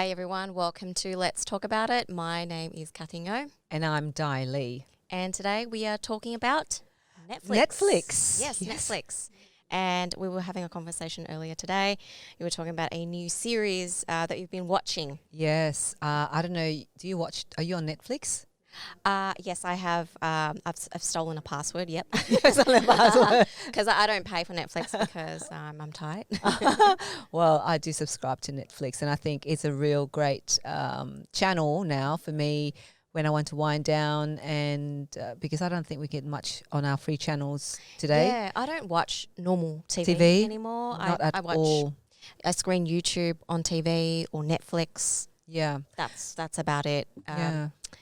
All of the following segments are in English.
G'day everyone, welcome to Let's Talk About It. My name is Cathy Ngo. And I'm Dai Lee. And today we are talking about Netflix. Yes, Netflix. And we were having a conversation earlier today. You were talking about a new series that you've been watching. Yes. I don't know. Are you on Netflix? Yes, I have. I've stolen a password. Yep. Stolen a password. Because I don't pay for Netflix because I'm tight. Well, I do subscribe to Netflix, and I think it's a real great channel now for me when I want to wind down, and because I don't think we get much on our free channels today. Yeah, I don't watch normal TV anymore. Not at I watch all. I screen YouTube on TV or Netflix. Yeah. That's about it.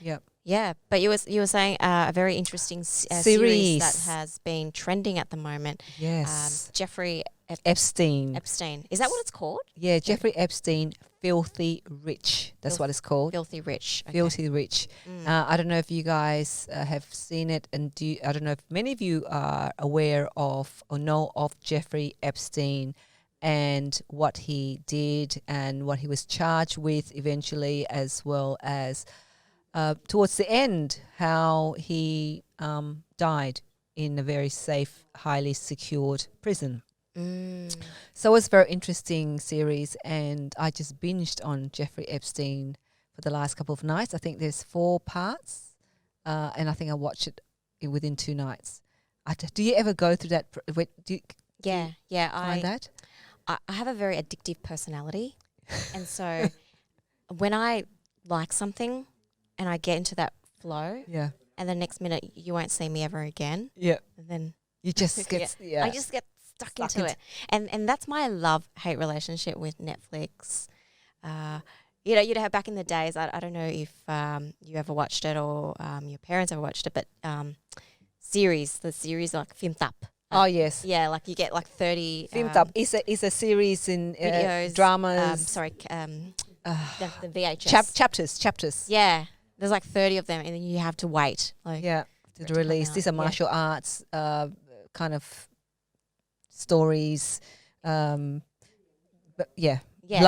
Yep. Yeah, but you were saying a very interesting series that has been trending at the moment. Yes. Jeffrey Epstein. Is that what it's called? Yeah, Jeffrey Epstein, Filthy Rich. That's what it's called. Filthy Rich. Okay. Filthy Rich. I don't know if you guys have seen it, and I don't know if many of you are aware of or know of Jeffrey Epstein and what he did and what he was charged with eventually, as well as towards the end, how he died in a very safe, highly secured prison. So it's a very interesting series, and I just binged on Jeffrey Epstein for the last couple of nights. I think there's 4 parts, and I think I watched it within 2 nights. Do you ever go through that? Yeah. Find that? I have a very addictive personality, and so when I like something and I get into that flow, and the next minute you won't see me ever again. Yeah, and then you just get I just get stuck into it, and that's my love-hate relationship with Netflix. You'd have back in the days. I don't know if you ever watched it or your parents ever watched it, but the series like Filmed Up. Oh yes, yeah, like you get like 30. Filmed Up is a series in videos, dramas. The VHS chapters. Yeah, there's like 30 of them, and then you have to wait. To release. These are martial arts kind of stories, love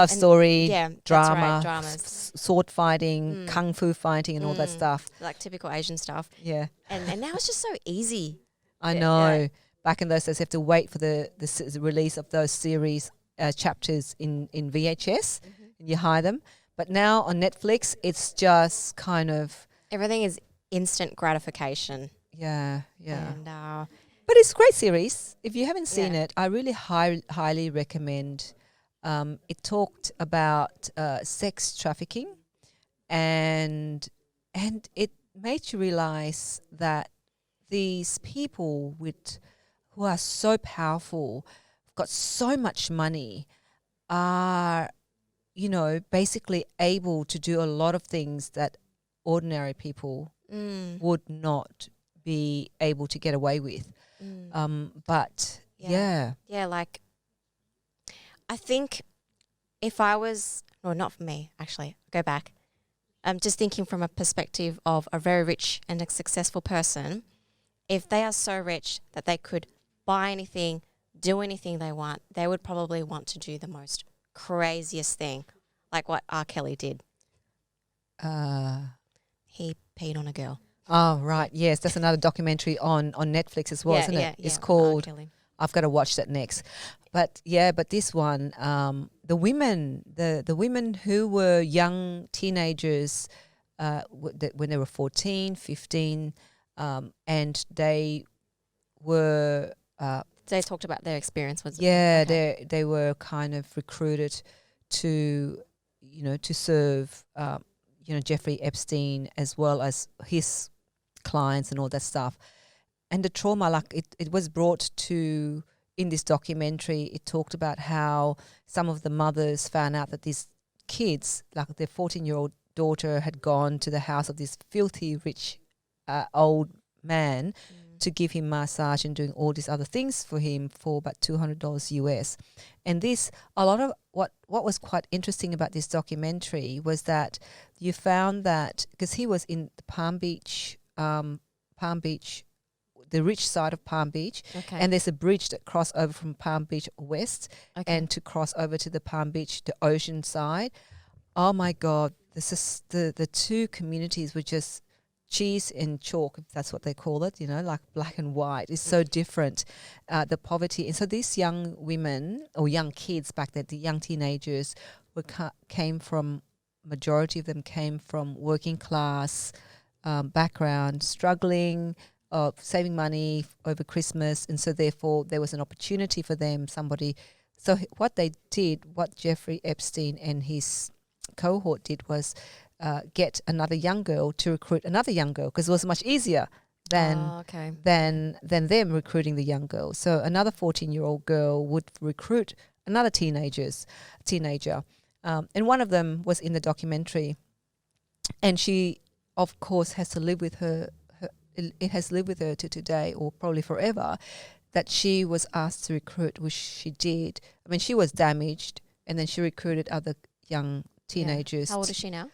story, drama, right, dramas, sword fighting, kung fu fighting, and all that stuff. Like typical Asian stuff. Yeah, and now it's just so easy. I know. Yeah. Back in those days, you have to wait for the release of those series chapters in VHS, and you hide them. But now on Netflix, it's just kind of everything is instant gratification. Yeah. And, but it's a great series. If you haven't seen it, I really highly recommend. It talked about sex trafficking, and it made you realize that these people who are so powerful, got so much money, are basically able to do a lot of things that ordinary people would not be able to get away with. Like I think if I was, or not for me, actually, go back. I'm just thinking from a perspective of a very rich and a successful person. If they are so rich that they could buy anything, do anything they want, they would probably want to do the most craziest thing, like what R. Kelly did. He peed on a girl. Oh, right. Yes, that's another documentary on Netflix as well, isn't it? It's called, I've got to watch that next. But this one, the women who were young teenagers when they were 14, 15, and they were... they talked about their experience. They were kind of recruited to serve, Jeffrey Epstein as well as his clients and all that stuff. And the trauma, like it was brought to, in this documentary, it talked about how some of the mothers found out that these kids, like their 14-year-old daughter, had gone to the house of this filthy rich old man to give him massage and doing all these other things for him for about $200 US. And a lot of what was quite interesting about this documentary was that you found that, because he was in the Palm Beach, the rich side of Palm Beach, and there's a bridge that cross over from Palm Beach West and to cross over to the Palm Beach, the ocean side. Oh my God, this is the two communities were just cheese and chalk, if that's what they call it, like black and white. It's so different, the poverty. And so these young women or young kids back then, the young teenagers, came from, majority of them came from working class background, struggling, saving money over Christmas. And so therefore there was an opportunity for them, what they did, what Jeffrey Epstein and his cohort did was get another young girl to recruit another young girl, because it was much easier than them recruiting the young girl. So another 14-year-old girl would recruit another teenager, and one of them was in the documentary, and she, of course, has to live with her. It has lived with her to today, or probably forever, that she was asked to recruit, which she did. I mean, she was damaged, and then she recruited other young teenagers. Yeah. How old is she now?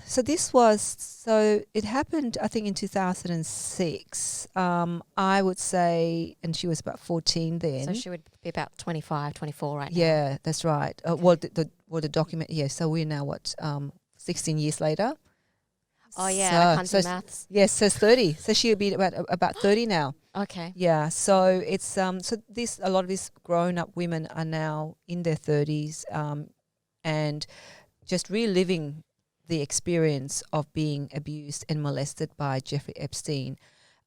So it happened, I think, in 2006. I would say, and she was about 14 then. So she would be about 25, 24 right now. Yeah, that's right. The document. Yeah. So we're now 16 years later. Oh yeah, I can't do maths. Yes, so 30. So she'll be about 30 now. Okay. Yeah. So it's a lot of these grown up women are now in their 30s, and just reliving the experience of being abused and molested by Jeffrey Epstein.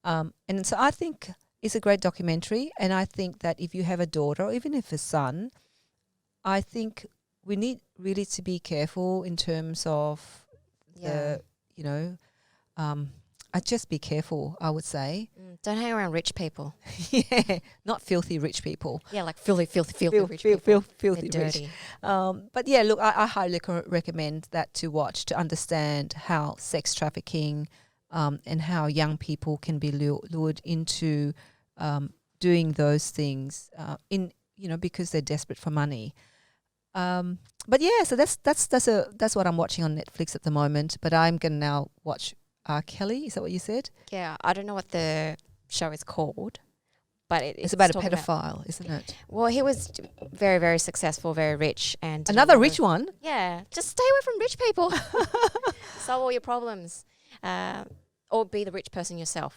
And so I think it's a great documentary, and I think that if you have a daughter or even if a son, I think we need really to be careful in terms of I'd just be careful, I would say. Don't hang around rich people. Yeah, not filthy rich people. Yeah, like filthy rich people. Filthy They're rich. dirty. But yeah, look, I highly recommend that to watch, to understand how sex trafficking and how young people can be lured into doing those things because they're desperate for money. But yeah, so that's what I'm watching on Netflix at the moment. But I'm gonna now watch R. Kelly. Is that what you said? Yeah, I don't know what the show is called, but it's about a pedophile, isn't it? Well, he was very, very successful, very rich, and another rich one. Yeah, just stay away from rich people. Solve all your problems, or be the rich person yourself.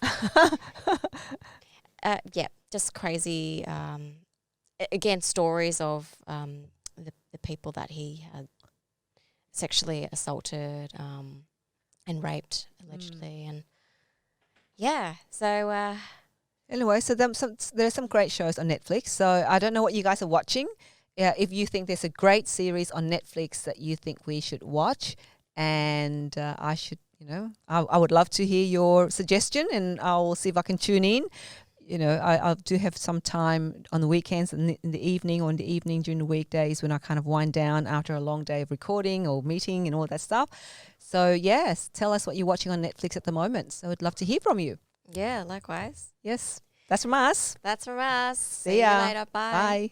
Yeah, just crazy. Again, stories of the people that he had sexually assaulted and raped, allegedly. And yeah, so anyway, so there's some great shows on Netflix. So I don't know what you guys are watching. If you think there's a great series on Netflix that you think we should watch, and I should, I would love to hear your suggestion, and I'll see if I can tune in. I do have some time on the weekends and in the evening, or in the evening during the weekdays when I kind of wind down after a long day of recording or meeting and all that stuff. So, yes, tell us what you're watching on Netflix at the moment. So I'd love to hear from you. Yeah, likewise. Yes, that's from us. That's from us. See ya. You later. Bye. Bye.